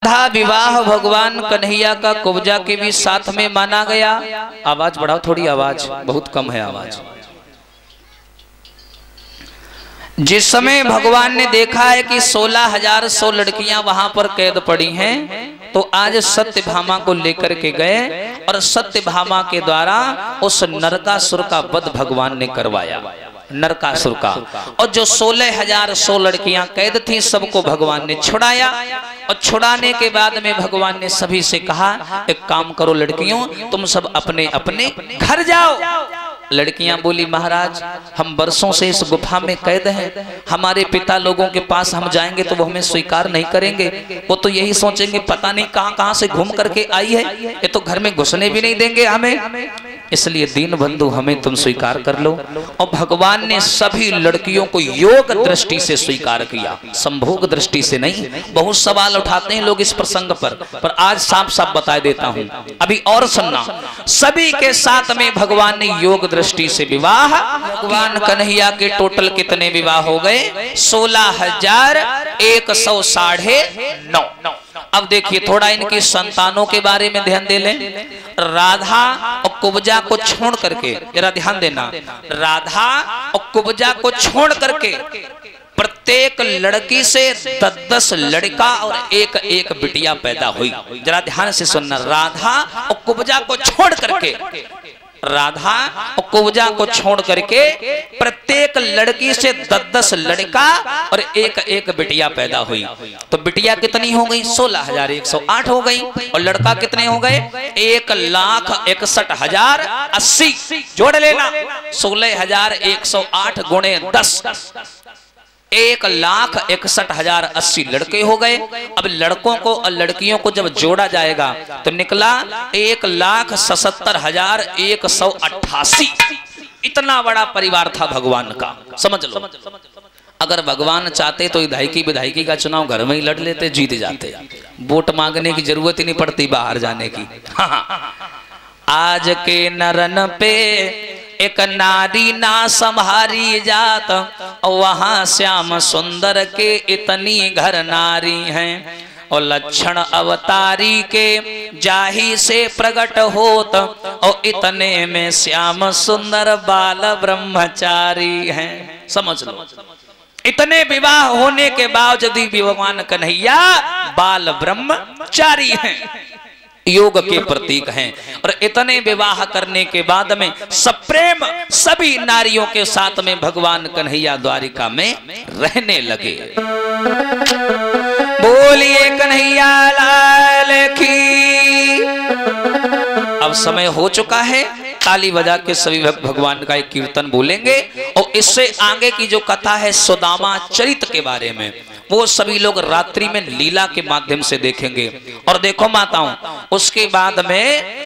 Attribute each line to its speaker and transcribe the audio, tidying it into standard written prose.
Speaker 1: राधा विवाह भगवान कन्हैया का कुब्जा के भी साथ में माना गया। आवाज बढ़ाओ थोड़ी, आवाज बहुत कम है आवाज। जिस समय भगवान ने देखा है कि 16,100 लड़कियां वहां पर कैद पड़ी हैं, तो आज सत्यभामा को लेकर के गए और सत्यभामा के द्वारा उस नरकासुर का वध भगवान ने करवाया, नरकासुर का। और जो 16,100 लड़कियां कैद थीं सबको भगवान ने छुड़ाया। और छुड़ाने के बाद में भगवान ने सभी से कहा, एक काम करो लड़कियों, तुम सब अपने अपने घर जाओ। लड़कियां बोली, महाराज हम बरसों से इस गुफा में कैद हैं, हमारे पिता लोगों के पास हम जाएंगे तो वो हमें स्वीकार नहीं करेंगे, वो तो यही सोचेंगे पता नहीं कहां कहां से घूम करके आई है, ये तो घर में घुसने भी नहीं देंगे हमें, इसलिए दीन बंधु हमें तुम स्वीकार कर लो। और भगवान ने सभी लड़कियों को योग दृष्टि से स्वीकार किया, संभोग दृष्टि से नहीं। बहुत सवाल उठाते हैं लोग इस प्रसंग पर आज साफ साफ बता देता हूं। अभी और सुनना, सभी के साथ में भगवान ने योग दृष्टि से विवाह। भगवान कन्हैया के टोटल कितने विवाह हो गए? 16,109। अब देखिए थोड़ा इनकी संतानों के बारे में ध्यान दे लें। राधा और कुब्जा को छोड़ करके, जरा ध्यान देना, राधा और कुब्जा को छोड़ करके प्रत्येक लड़की से 10-10 लड़का और एक बिटिया पैदा हुई। जरा ध्यान से सुनना, राधा और कुब्जा को छोड़ करके, राधा और कुब्जा को छोड़ करके प्रत्येक लड़की से 10-10 लड़का और एक बिटिया पैदा हुई। तो बिटिया कितनी हो गई? 16,108 हो गई। और लड़का कितने हो गए? 1,61,080। जोड़ लेना, 16,108 गुणे 10, 1,61,080 लड़के हो गए। अब लड़कों को और लड़कियों को जब जोड़ा जाएगा तो निकला 1,70,188। इतना बड़ा परिवार था भगवान का, समझ लो। अगर भगवान चाहते तो विधायकी विधायकी का चुनाव घर में ही लड़ लेते, जीत जाते, वोट मांगने की जरूरत ही नहीं पड़ती बाहर जाने की। आज के नरन पे एक नारी ना संभारी जात, वहां श्याम सुंदर के इतनी घर नारी हैं। और लक्षण अवतारी के जाही से प्रकट होत, और इतने में श्याम सुंदर बाल ब्रह्मचारी हैं। समझ लो, इतने विवाह होने के बावजूद भी भगवान कन्हैया बाल ब्रह्मचारी हैं, योग के प्रतीक हैं। और इतने विवाह करने के बाद में सप्रेम सभी नारियों के साथ में भगवान कन्हैया द्वारिका में रहने लगे। बोलिए कन्हैया लाल की। अब समय हो चुका है, ताली बजा के सभी भगवान का एक कीर्तन बोलेंगे। और इससे आगे की जो कथा है सुदामा चरित्र के बारे में, वो सभी लोग रात्रि में लीला के माध्यम से देखेंगे। और देखो माताओं, उसके बाद में